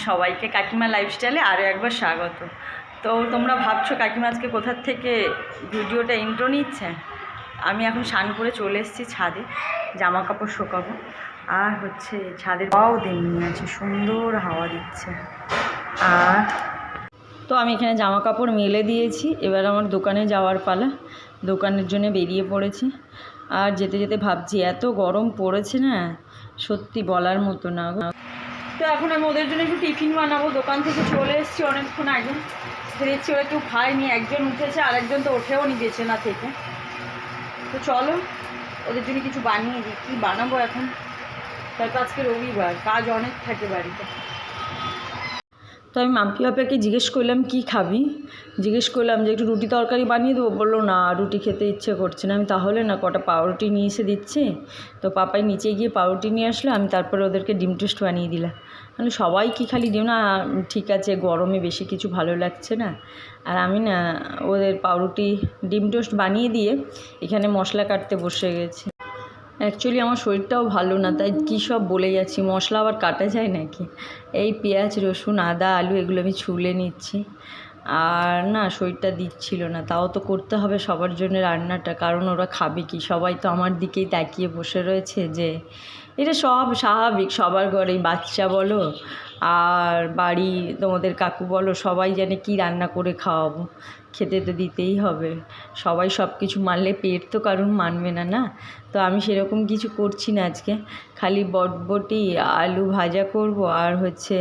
সবাইকে কাকিমা লাইফস্টাইলে আরও একবার স্বাগত। তো তোমরা ভাবছো কাকিমা আজকে কোথার থেকে ভিডিওটা ইন্ট্রো নিচ্ছে। আমি এখন স্নান করে চলে এসেছি ছাদে, জামা কাপড় শুকাবো। আর হচ্ছে ছাদের হাওয়াও তেমনি আছে, সুন্দর হাওয়া দিচ্ছে। আর তো আমি এখানে জামা কাপড় মেলে দিয়েছি, এবার আমার দোকানে যাওয়ার পালা। দোকানের জন্য বেরিয়ে পড়েছি। আর যেতে যেতে ভাবছি এত গরম পড়েছে না, সত্যি বলার মতো না। তো এখন আমি ওদের জন্য একটু টিফিন বানাবো। দোকান থেকে চলে এসেছি অনেকক্ষণ আগে, দেখছি ওরা কেউ খায়নি, একজন উঠেছে আর একজন তো ওঠেও নি বিছানা থেকে। তো চলো ওদের জন্য কিছু বানিয়ে দিই। কী বানাবো এখন, তারপর আজকে রবিবার, কাজ অনেক থাকে বাড়িতে। তো আমি মাম্পি পাপাকে জিজ্ঞেস করলাম কি খাবি, জিজ্ঞেস করলাম যে একটু রুটি তরকারি বানিয়ে দেবো। বললো না, রুটি খেতে ইচ্ছে করছে না। আমি তাহলে না কটা পাউরুটি নিয়ে এসে দিচ্ছি। তো পাপাই নিচে গিয়ে পাউরুটি নিয়ে আসলো, আমি তারপরে ওদেরকে ডিম টোস্ট বানিয়ে দিলাম। মানে সবাই কি খালি ডিম না, ঠিক আছে গরমে বেশি কিছু ভালো লাগছে না। আর আমি না ওদের পাউরুটি ডিম টোস্ট বানিয়ে দিয়ে এখানে মশলা কাটতে বসে গেছি। অ্যাকচুয়ালি আমার শরীরটাও ভালো না, তাই কী সব বলে যাচ্ছি। মশলা আবার কাটা যায় নাকি। এই পেঁয়াজ রসুন আদা আলু এগুলো আমি ছুলে নিচ্ছি। আর না শরীরটা দিচ্ছিল না, তাও তো করতে হবে সবার জন্য রান্নাটা, কারণ ওরা খাবে কি। সবাই তো আমার দিকেই তাকিয়ে বসে রয়েছে, যে এটা সব স্বাভাবিক সবার ঘরেই, বাচ্চা বলো আর বাড়ি তোমাদের কাকু বলো, সবাই জানে কি রান্না করে খাওয়াবো, খেতে তো দিতেই হবে। সবাই সব কিছু মানলে পেট তো কারণ মানবে না না। তো আমি সেরকম কিছু করছি না আজকে, খালি বটবটি আলু ভাজা করব, আর হচ্ছে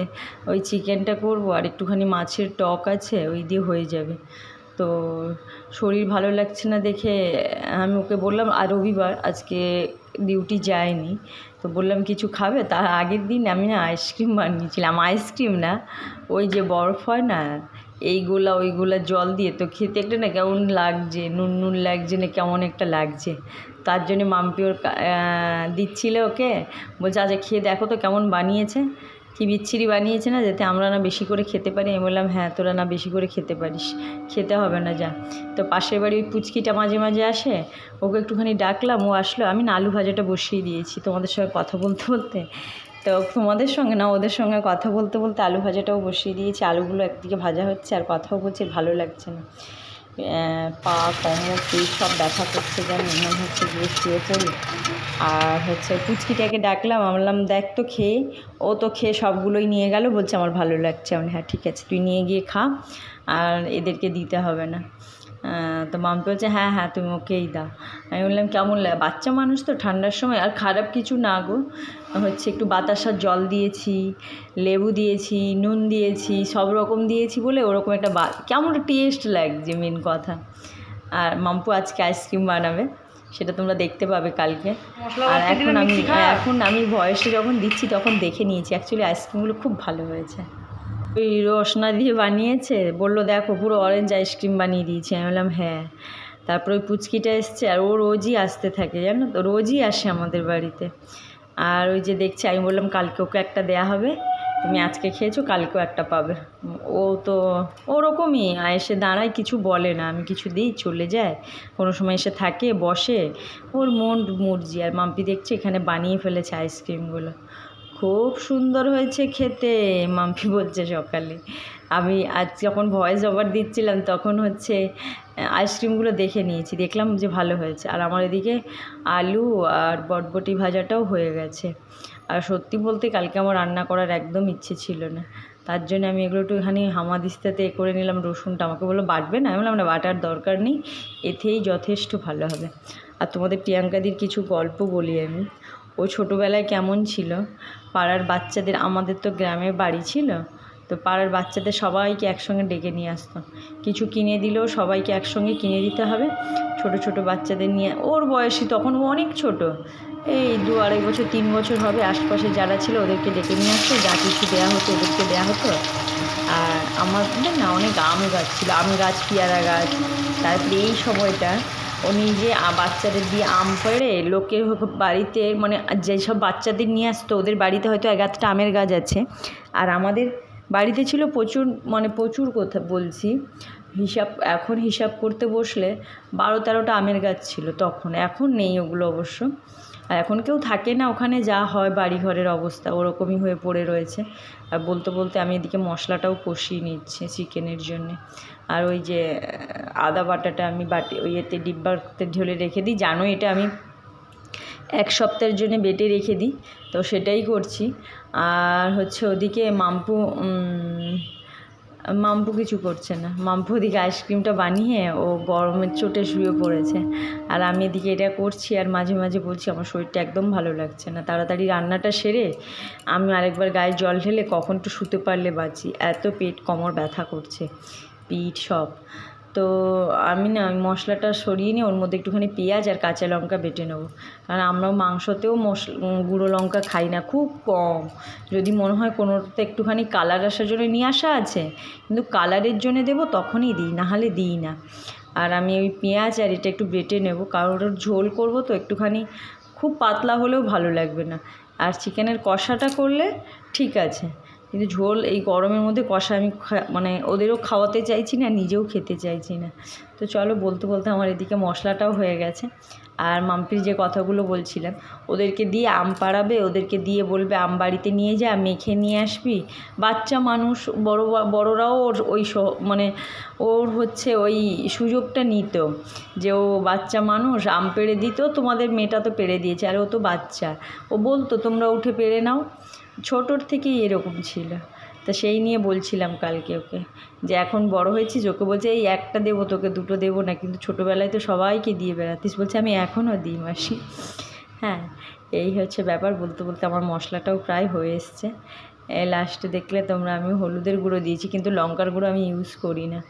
ওই চিকেনটা করব, আর একটুখানি মাছের টক আছে, ওই দিয়ে হয়ে যাবে। তো শরীর ভালো লাগছে না দেখে আমি ওকে বললাম, আর রবিবার আজকে ডিউটি যায়নি, তো বললাম কিছু খাবে। তার আগের দিন আমি না আইসক্রিম বানিয়েছিলাম, আইসক্রিম না ওই যে বরফ হয় না, এইগুলা ওইগুলা জল দিয়ে, তো খেতে একটা না কেমন লাগছে, নুন নুন লাগছে না কেমন একটা লাগছে। তার জন্যে মাম্পি ওর দিচ্ছিল ওকে, বলছে আচ্ছা খেয়ে দেখো তো কেমন বানিয়েছে, কি বিচ্ছিরি বানিয়েছে না, যাতে আমরা না বেশি করে খেতে পারি। আমি বললাম হ্যাঁ তোরা না বেশি করে খেতে পারিস, খেতে হবে না যা। তো পাশের বাড়ি ওই পুচকিটা মাঝে মাঝে আসে, ওকে একটুখানি ডাকলাম, ও আসলো। আমি না আলু ভাজাটা বসিয়ে দিয়েছি তোমাদের সঙ্গে কথা বলতে বলতে। তো তোমাদের সঙ্গে না ওদের সঙ্গে কথা বলতে বলতে আলু ভাজাটাও বসিয়ে দিয়েছি। আলুগুলো একদিকে ভাজা হচ্ছে আর কথাও বলছে, ভালো লাগছে না। পা কোমর পিঠ সব ব্যথা করছে, যেন মনে হচ্ছে গিয়ে শুয়ে পড়ি। আর হচ্ছে পুচকিটাকে ডাকলাম, আমি বললাম দেখ তো খেয়ে। ও তো খেয়ে সবগুলোই নিয়ে গেল, বলছে আমার ভালো লাগছে। আমি হ্যাঁ ঠিক আছে তুই নিয়ে গিয়ে খা, আর এদেরকে দিতে হবে না। তো মাম্পি বলছে হ্যাঁ হ্যাঁ তুমি ওকেই দাও। আমি বললাম কেমন লাগে, বাচ্চা মানুষ তো ঠান্ডার সময়। আর খারাপ কিছু না গো, হচ্ছে একটু বাতাসার জল দিয়েছি, লেবু দিয়েছি, নুন দিয়েছি, সব রকম দিয়েছি বলে ওরকম একটা কেমন টেস্ট লাগছে মেন কথা। আর মাম্পু আজকে আইসক্রিম বানাবে, সেটা তোমরা দেখতে পাবে কালকে। আর এখন আমি ভয়েসে যখন দিচ্ছি তখন দেখে নিয়েছি, অ্যাকচুয়ালি আইসক্রিমগুলো খুব ভালো হয়েছে। ওই রসনা দিয়ে বানিয়েছে, বললো দেখো পুরো অরেঞ্জ আইসক্রিম বানিয়ে দিয়েছি। আমি বললাম হ্যাঁ। তারপরে ওই পুচকিটা এসছে, আর ও রোজই আসতে থাকে জানো তো, রোজই আসে আমাদের বাড়িতে। আর ওই যে দেখছি, আমি বললাম কালকে ওকে একটা দেয়া হবে, তুমি আজকে খেয়েছো কালকেও একটা পাবে। ও তো ওরকমই এসে দাঁড়ায়, কিছু বলে না, আমি কিছু দিই চলে যায়, কোনো সময় এসে থাকে বসে, ওর মন মর্জি। আর মাম্পি দেখছে এখানে বানিয়ে ফেলেছে আইসক্রিমগুলো, খুব সুন্দর হয়েছে খেতে, মাম্পি বলছে সকালে। আমি আজ যখন ভয়েস ওভার দিচ্ছিলাম তখন হচ্ছে আইসক্রিমগুলো দেখে নিয়েছি, দেখলাম যে ভালো হয়েছে। আর আমার এদিকে আলু আর বটবটি ভাজাটাও হয়ে গেছে। আর সত্যি বলতে কালকে আমার রান্না করার একদম ইচ্ছে ছিল না, তার জন্য আমি এগুলো একটুখানি হামাদিস্তাতে করে নিলাম। রসুনটা আমাকে বললো বাটবে না, আমি বললাম না বাটার দরকার নেই, এতেই যথেষ্ট ভালো হবে। আর তোমাদের প্রিয়াঙ্কাদির কিছু গল্প বলি আমি। ও ছোটোবেলায় কেমন ছিল, পাড়ার বাচ্চাদের, আমাদের তো গ্রামে বাড়ি ছিল, তো পাড়ার বাচ্চাদের সবাইকে একসঙ্গে ডেকে নিয়ে আসতো। কিছু কিনে দিলেও সবাইকে একসঙ্গে কিনে দিতে হবে। ছোট ছোট বাচ্চাদের নিয়ে, ওর বয়সী তখন ও অনেক ছোট, এই 2-2.5 বছর 3 বছর হবে, আশপাশে যারা ছিল ওদেরকে ডেকে নিয়ে আসতো, যা কিছু দেওয়া হতো ওদেরকে দেওয়া হতো। আর আমাদের না অনেক আম গাছ ছিল, আম গাছ পেয়ারা গাছ। তারপরে এই সময়টা ও নিজে বাচ্চাদের দিয়ে আম পেড়ে লোকের বাড়িতে, মানে যেসব বাচ্চাদের নিয়ে আসতো ওদের বাড়িতে হয়তো 1-1টা আমের গাছ আছে, আর আমাদের বাড়িতে ছিল প্রচুর, মানে প্রচুর কথা বলছি, এখন হিসাব করতে বসলে 12-13টা আমের গাছ ছিল তখন, এখন নেই ওগুলো অবশ্য। আর এখন কেউ থাকে না ওখানে, যা হয় বাড়ি ঘরের অবস্থা ওরকমই হয়ে পড়ে রয়েছে। আর বলতে বলতে আমি এদিকে মশলাটাও কষিয়ে নিচ্ছি চিকেনের জন্যে। আর ওই যে আদা বাটাটা আমি ওই এতে ডিব্বাতে ঢেলে রেখে দিই, জানো এটা আমি 1 সপ্তাহের জন্য বেটে রেখে দিই, তো সেটাই করছি। আর হচ্ছে ওদিকে মাম্পু কিছু করছে না, মাম্পু ওদিকে আইসক্রিমটা বানিয়ে ও গরমের চোটে শুয়ে পড়েছে, আর আমি এদিকে এটা করছি। আর মাঝে মাঝে বলছি আমার শরীরটা একদম ভালো লাগছে না, তাড়াতাড়ি রান্নাটা সেরে আমি আরেকবার গায়ে জল ঢেলে কখন একটু শুতে পারলে বাঁচি, এত পেট কোমর ব্যথা করছে, পিঠ সব। তো আমি না মশলাটা সরিয়ে নিয়ে ওর মধ্যে একটুখানি পেঁয়াজ আর কাঁচা লঙ্কা বেটে নেবো, কারণ আমরাও মাংসতেও গুঁড়ো লঙ্কা খাই না, খুব কম। যদি মনে হয় কোনোটাতে একটুখানি কালার আসার জন্য নিয়ে আসা আছে, কিন্তু কালারের জন্য দেবো তখনই দিই, নাহলে দিই না। আর আমি ওই পেঁয়াজ আর এটা একটু বেটে নেব, কারণ ওটার ঝোল করবো তো একটুখানি, খুব পাতলা হলেও ভালো লাগবে না। আর চিকেনের কষাটা করলে ঠিক আছে, কিন্তু ঝোল এই গরমের মধ্যে কষা আমি মানে ওদেরও খাওয়াতে চাইছি না, নিজেও খেতে চাইছি না। তো চলো, বলতে বলতে আমার এদিকে মশলাটাও হয়ে গেছে। আর মাম্পির যে কথাগুলো বলছিলাম, ওদেরকে দিয়ে আম পাড়াবে, ওদেরকে দিয়ে বলবে আম বাড়িতে নিয়ে যা, মেখে নিয়ে আসবি। বাচ্চা মানুষ, বড়রাও ওর ওই মানে ওর হচ্ছে ওই সুযোগটা নিত, যে ও বাচ্চা মানুষ আম পেড়ে দিত, তোমাদের মেয়েটা তো পেড়ে দিয়েছে, আর ও তো বাচ্চা, ও বলতো তোমরা উঠে পেড়ে নাও, ছোটোর থেকেই এরকম ছিল। তা সেই নিয়ে বলছিলাম কালকে ওকে, যে এখন বড় হয়েছিস, ওকে বলছে এই একটা দেবো তোকে, দুটো দেবো না, কিন্তু ছোটোবেলায় তো সবাইকে দিয়ে বেড়াতিস, বলছে আমি এখনও দিই মাসি। হ্যাঁ, এই হচ্ছে ব্যাপার। বলতে বলতে আমার মশলাটাও প্রায় হয়ে এসছে। লাস্টে দেখলে তোমরা আমি হলুদের গুঁড়ো দিয়েছি, কিন্তু লঙ্কার গুঁড়ো আমি ইউজ করি না।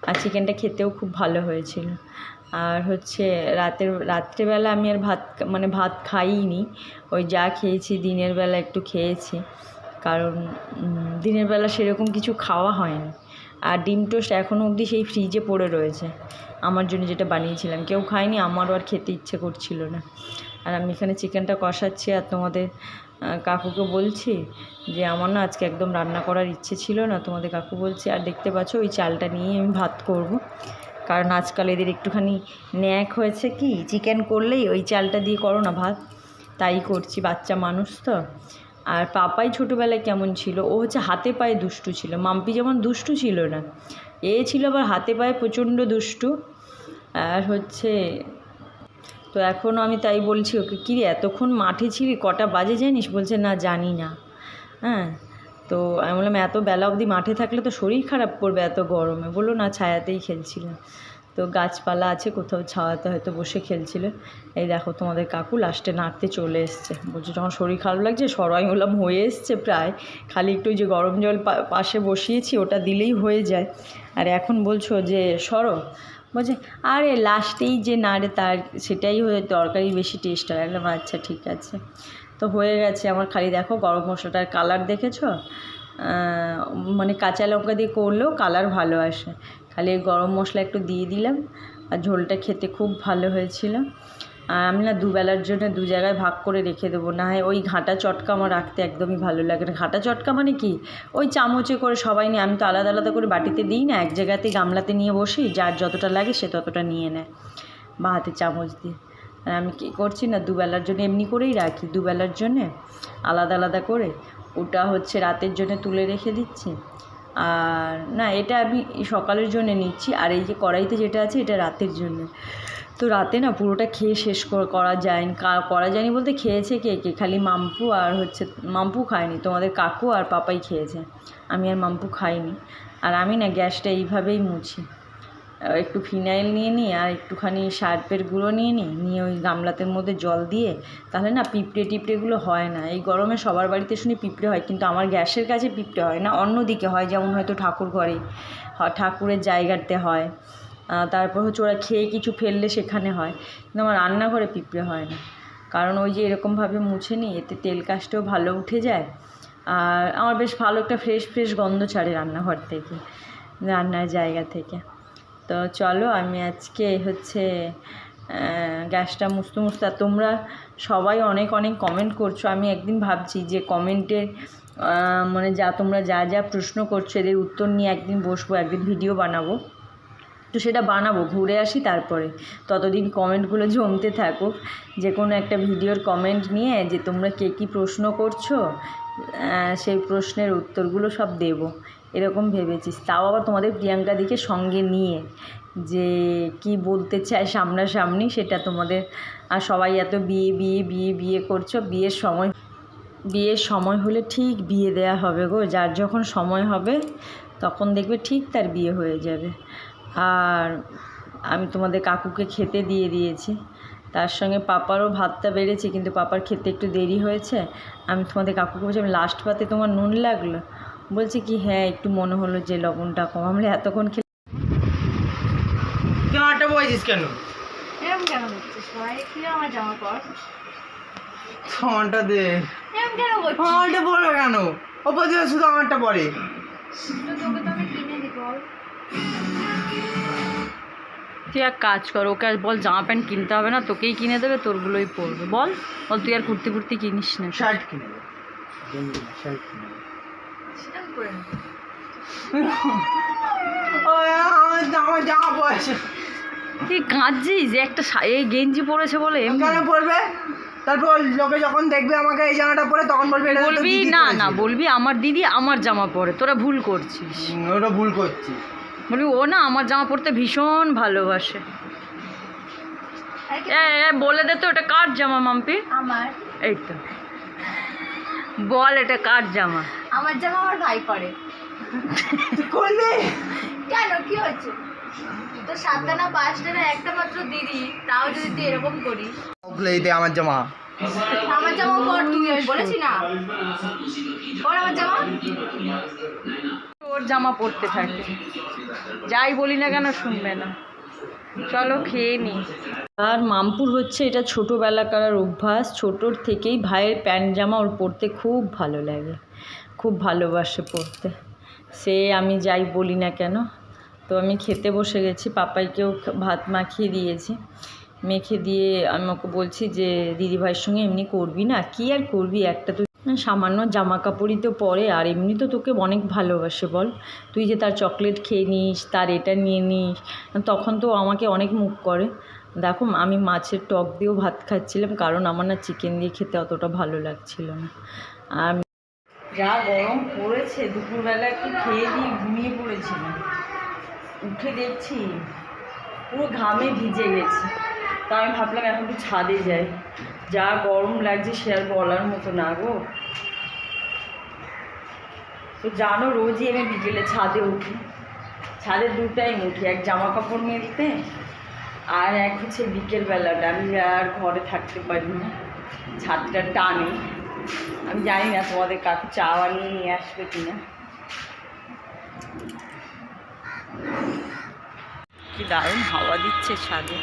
আর চিকেনটা খেতেও খুব ভালো হয়েছিল। আর হচ্ছে রাত্রেবেলা আমি আর ভাত খাইনি, ওই যা খেয়েছি দিনের বেলা একটু খেয়েছি, কারণ দিনের বেলা সেরকম কিছু খাওয়া হয়নি। আর ডিম টোস্ট এখনও অবধি সেই ফ্রিজে পড়ে রয়েছে, আমার জন্য যেটা বানিয়েছিলাম, কেউ খায়নি, আমারও আর খেতে ইচ্ছে করছিল না। আর আমি এখানে চিকেনটা কষাচ্ছি, আর তোমাদের কাকুকে বলছি যে আমার না আজকে একদম রান্না করার ইচ্ছে ছিল না, তোমাদের কাকু বলছি। আর দেখতে পাচ্ছ ওই চালটা নিয়েই আমি ভাত করব, কারণ আজকাল এদের একটুখানি ন্যাক হয়েছে কি, চিকেন করলেই ওই চালটা দিয়ে করো না ভাত, তাই করছি, বাচ্চা মানুষ তো। আর পাপাই ছোটোবেলায় কেমন ছিল, ও হচ্ছে হাতে পায়ে দুষ্টু ছিল, মাম্পি যেমন দুষ্টু ছিল না, এ ছিল আবার হাতে পায়ে প্রচণ্ড দুষ্টু। আর হচ্ছে তো এখনও আমি তাই বলছি ওকে, কী রে এতক্ষণ মাঠে ছিলি, কটা বাজে জানিস? বলছে না জানি না। হ্যাঁ, তো আমি বললাম এত বেলা অবধি মাঠে থাকলে তো শরীর খারাপ করবে এত গরমে। বললো না ছায়াতেই খেলছিলাম, তো গাছপালা আছে কোথাও ছায়াতে হয়তো বসে খেলছিল। এই দেখো তোমাদের কাকু লাস্টে নাড়তে চলে এসছে, বলছে যখন শরীর খারাপ লাগছে সরো। আমি বললাম হয়ে এসছে প্রায়, খালি একটু যে গরম জল পাশে বসিয়েছি ওটা দিলেই হয়ে যায়। আর এখন বলছো যে সরো, বলছে আরে লাস্টেই যে নাড়ে তার সেটাই হয়ে তরকারি বেশি টেস্ট হয়। একদম আচ্ছা ঠিক আছে, তো হয়ে গেছে আমার। খালি দেখো গরম মশলাটার কালার দেখেছো, মানে কাঁচা লঙ্কা দিয়ে করলেও কালার ভালো আসে। খালি গরম মশলা একটু দিয়ে দিলাম, আর ঝোলটা খেতে খুব ভালো হয়েছিল। আর আমি না দুবেলার জন্য দু জায়গায় ভাগ করে রেখে দেবো, না হয় ওই ঘাঁটা চটকা আমার রাখতে একদমই ভালো লাগে না। ঘাঁটা চটকা মানে কি, ওই চামচে করে সবাই নিয়ে, আমি তো আলাদা আলাদা করে বাটিতে দিই না, এক জায়গাতেই গামলাতে নিয়ে বসি, যার যতটা লাগে সে ততটা নিয়ে নেয় বা হাতে চামচ দিয়ে। আর আমি কী করছি না, দুবেলার জন্য এমনি করেই রাখি, দুবেলার জন্যে আলাদা আলাদা করে, ওটা হচ্ছে রাতের জন্য তুলে রেখে দিচ্ছি। আর না, এটা আমি সকালের জন্য নিচ্ছি, আর এই যে কড়াইতে যেটা আছে এটা রাতের জন্য। তো রাতে না পুরোটা খেয়ে শেষ করা যায়নি বলতে, খেয়েছে কে কে, খালি মাম্পু আর হচ্ছে, মাম্পু খায়নি, তোমাদের কাকু আর পাপাই খেয়েছে, আমি আর মাম্পু খাইনি। আর আমি না গ্যাসটা এইভাবেই মুছি, একটু ফিনাইল নিয়ে নিই আর একটুখানি সার্ফের গুঁড়ো নিয়ে ওই গামলাতের মধ্যে জল দিয়ে, তাহলে না পিঁপড়ে টিপড়েগুলো হয় না। এই গরমে সবার বাড়িতে শুনি পিঁপড়ে হয়, কিন্তু আমার গ্যাসের কাছে পিঁপড়ে হয় না, অন্যদিকে হয়, যেমন হয়তো ঠাকুর ঘরে, ঠাকুরের জায়গাতে হয়, তারপর হচ্ছে ওরা খেয়ে কিছু ফেললে সেখানে হয়, কিন্তু আমার রান্নাঘরে পিঁপড়ে হয় না, কারণ ওই যে এরকমভাবে মুছে নিই, এতে তেল কাজটাও ভালো উঠে যায়। আর আমার বেশ ভালো একটা ফ্রেশ গন্ধ ছাড়ে রান্নাঘর থেকে, রান্নার জায়গা থেকে। তো চলো, আমি আজকে হচ্ছে গ্যাসটা মুছতে আর তোমরা সবাই অনেক কমেন্ট করছো। আমি একদিন ভাবছি যে কমেন্টের মানে তোমরা যা প্রশ্ন করছো এদের উত্তর নিয়ে একদিন বসবো, একদিন ভিডিও বানাবো। তো সেটা বানাবো, ঘুরে আসি তারপরে। ততদিন কমেন্টগুলো জমতে থাকুক, যে কোনো একটা ভিডিওর কমেন্ট নিয়ে যে তোমরা কে কী প্রশ্ন করছো সেই প্রশ্নের উত্তরগুলো সব দেবো, এরকম ভেবেছিস। তাও আবার তোমাদের প্রিয়াঙ্কাদিকে সঙ্গে নিয়ে, যে কি বলতে চায় সামনাসামনি সেটা তোমাদের। আর সবাই এত বিয়ে বিয়ে বিয়ে বিয়ে করছো, বিয়ের সময় হলে ঠিক বিয়ে দেয়া হবে গো। যার যখন সময় হবে তখন দেখবে ঠিক তার বিয়ে হয়ে যাবে। আর আমি তোমাদের কাকুকে খেতে দিয়ে দিয়েছি, তার সঙ্গে পাপারও ভাতটা বেড়েছি, কিন্তু পাপার খেতে একটু দেরি হয়েছে। আমি তোমাদের কাকুকে বলছি, আমি লাস্ট পাতে তোমার নুন লাগলো? বলছে কি হ্যাঁ একটু মনে হলো যে লবণটা কম। আমরা এতক্ষণ খেলে জামাটা বইছিস কেন? এরকম কেন করছিস ভাই? কি আমার জামা পর? আমারটা দে। এরকম কেন করছিস? আমারটা পরে কেন? ওপর দিয়ে শুধু আমারটা পরে। তোকে তো আমি কিনে দিব। তুই এক কাজ কর, ওকে বল জামা প্যান্ট কিনতে হবে না, তোকেই কিনে দেবে, তোরগুলোই পরবে। বল বল তুই আর কুর্তি কুর্তি কিনিস না। শার্ট কিনে দে। শার্ট কিনে দে। সেটা আমি করে নেব। আমার জামা পড়েছে। তুই কাঁদছিস যে একটা এই গেঞ্জি পরেছে বলে? কেন পরবে? তারপর লোকে যখন দেখবে আমাকে এই জামাটা পরে তখন বলবে এটা তো বলবি দিদি না পরেছে। না, বলবি আমার দিদি আমার জামা পরে। তোরা ভুল করছিস। ওটা ভুল করছি। বলবি ও না আমার জামা পরতে ভীষণ ভালোবাসে। বলে দে তো এটা কার জামা মাম্পি? আমার। এই তো বল এটা কার জামা? আমার জামা আমার ভাই পরে। করবে কেন, কি হয়েছে? তো 7টা না 5টা না একটা মাত্র দিদি, তাও যদি তুই এরকম করিস। ওগুলোই দে আমার জামা। আমার জামা পর, তুই বলেছি না পর আমার জামা। ওর জামা পরতে থাকে, যাই বলি না কেন শুনবে না। চলো খেয়ে নি। আর মামপুর হচ্ছে এটা ছোটোবেলাকার অভ্যাস, ছোটোর থেকেই ভাইয়ের প্যান্ট জামা ওর পরতে খুব ভালো লাগে, খুব ভালোবাসে পরতে। সে আমি যাই বলি না কেন। তো আমি খেতে বসে গেছি, পাপাইকেও ভাত মাখিয়ে দিয়েছি। মেখে দিয়ে আমি ওকে বলছি যে দিদিভাইয়ের সঙ্গে এমনি করবি না? কি আর করবি, একটা তো সামান্য জামা কাপড়ই তো পরে, আর এমনি তো তোকে অনেক ভালোবাসে বল। তুই যে তার চকলেট খেয়ে নিস, তার এটা নিয়ে নিস, তখন তো আমাকে অনেক মুখ করে। দেখো আমি মাছের টক দিয়েও ভাত খাচ্ছিলাম, কারণ আমার না চিকেন দিয়ে খেতে অতটা ভালো লাগছিল না। আর যা গরম পড়েছে, দুপুরবেলা একটু খেয়ে দিয়ে ঘুমিয়ে পড়েছিলাম, উঠে দেখছি পুরো ঘামে ভিজে গেছে। তা আমি ভাবলাম এখন একটু ছাদে যাই, যা গরম লাগছে সে আর বলার মতো না গো। তো জানো রোজই আমি বিকেলে ছাদে উঠি, ছাদে 2 টাইম উঠি, এক জামা কাপড় মেলতে আর এক হচ্ছে বিকেলবেলাটা। আমি আর ঘরে থাকতে পারি না, ছাদটা টানে। আমি জানি না তোমাদের কাকু চা বানিয়ে নিয়ে আসবে কিনা। কি দারুণ হাওয়া দিচ্ছে ছাদে,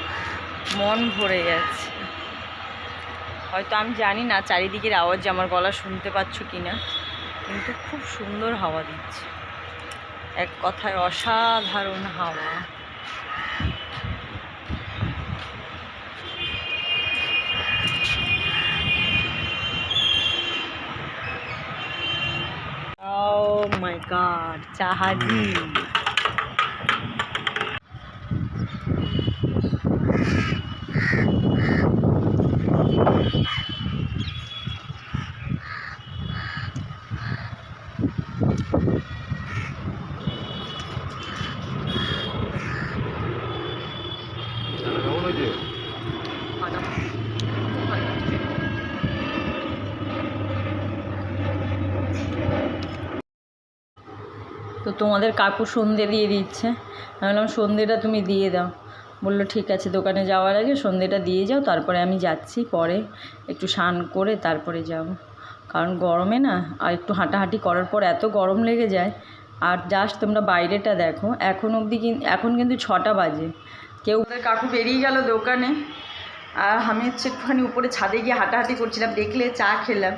মন ভরে যাচ্ছে। হয়তো আমি জানি না চারিদিকের আওয়াজ আমার গলা শুনতে পাচ্ছ কি না, কিন্তু খুব সুন্দর হাওয়া দিচ্ছে, এক কথায় অসাধারণ হাওয়া। Oh my God, জাহাজি। তো তোমাদের কাকু সন্ধে দিয়ে দিচ্ছে, আমি বললাম সন্ধেটা তুমি দিয়ে দাও। বললো ঠিক আছে, দোকানে যাওয়ার আগে সন্ধেটা দিয়ে যাও, তারপরে আমি যাচ্ছি, পরে একটু স্নান করে তারপরে যাব। কারণ গরমে না আর একটু হাঁটাহাঁটি করার পর এত গরম লেগে যায়। আর জাস্ট তোমরা বাইরেটা দেখো, এখন কিন্তু 6টা বাজে। কেউ কাকু বেরিয়ে গেল দোকানে, আর আমি হচ্ছে একটুখানি উপরে ছাদে গিয়ে হাঁটাহাঁটি করছিলাম, দেখলে চা খেলাম,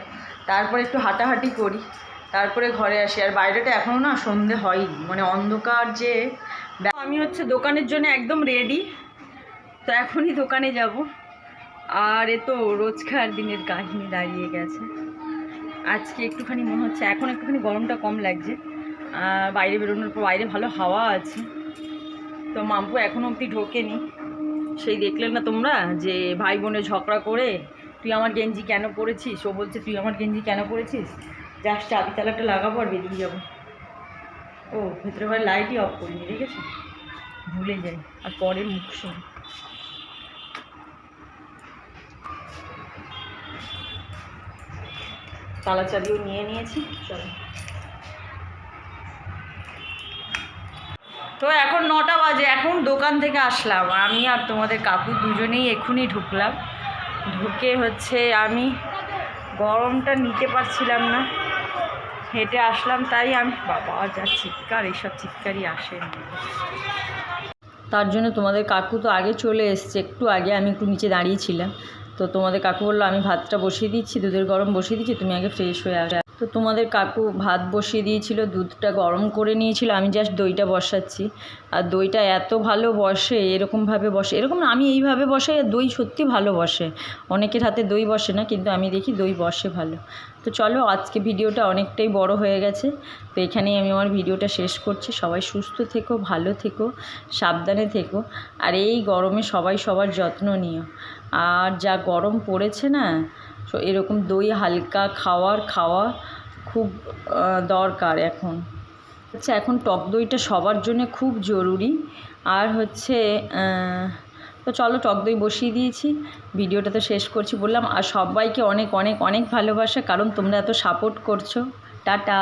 তারপরে একটু হাঁটাহাঁটি করি, তারপরে ঘরে আসি। আর বাইরেটা এখনও না সন্ধে হয়নি, মানে অন্ধকার যে। আমি হচ্ছে দোকানের জন্য একদম রেডি, তো এখনই দোকানে যাব। আর এ তো রোজকার দিনের কাহিনী দাঁড়িয়ে গেছে। আজকে একটুখানি মনে হচ্ছে এখন একটুখানি গরমটা কম লাগছে, বাইরে বেরোনোর পর বাইরে ভালো হাওয়া আছে। তো মাম্পু এখনও অবধি ঢোকেনি। সেই দেখলে না তোমরা যে ভাই বোনে ঝগড়া করে তুই আমার গেঞ্জি কেন পরেছিস, ও বলছে তুই আমার গেঞ্জি কেন পরেছিস, জাস্ট চাবি তালাটা লাগাবো আর বেরিয়ে যাবো। ও ভেতরে বাড়ি লাইটই অফ করিনি, দেখেছি, ভুলে যাই আর পরে মুখ শুনি। তালা চাবিও নিয়ে নিয়েছি, চলো। তো এখন 9টা বাজে, এখন দোকান থেকে আসলাম আমি আর তোমাদের কাকু দুজনেই এক্ষুনি ঢুকলাম। ঢুকে হচ্ছে আমি গরমটা নিতে পারছিলাম না, হেঁটে আসলাম, তাই আমি বাবা যা চিৎকার, এইসব চিৎকারই আসে। তার জন্য তোমাদের কাকু তো আগে চলে এসছে, একটু আগে আমি একটু নিচে দাঁড়িয়েছিলাম। তো তোমাদের কাকু বললো আমি ভাতটা বসিয়ে দিচ্ছি, দুধের গরম বসিয়ে দিচ্ছি, তুমি আগে ফ্রেশ হয়ে আসো। তো তোমাদের কাকু ভাত বসিয়ে দিয়েছিল, দুধটা গরম করে নিয়েছিল, আমি জাস্ট দইটা বসাচ্ছি। আর দইটা এত ভালো বসে, এরকমভাবে বসে, এরকম না আমি এইভাবে বসাই, আর দই সত্যি ভালো বসে। অনেকের হাতে দই বসে না, কিন্তু আমি দেখি দই বসে ভালো। তো চলো, আজকে ভিডিওটা অনেকটাই বড় হয়ে গেছে, তো এখানেই আমি আমার ভিডিওটা শেষ করছি। সবাই সুস্থ থেকো, ভালো থেকো, সাবধানে থেকো, আর এই গরমে সবাই সবার যত্ন নিও। আর যা গরম পড়েছে না, এরকম দই হালকা খাওয়া খুব দরকার এখন। আচ্ছা, এখন টক দইটা সবার জন্য খুব জরুরি। আর হচ্ছে তো চলো, টক দই বসিয়ে দিয়েছি, ভিডিওটা তো শেষ করছি বললাম। আর সবাইকে অনেক অনেক অনেক ভালোবাসা, কারণ তোমরা এত সাপোর্ট করছো। টাটা।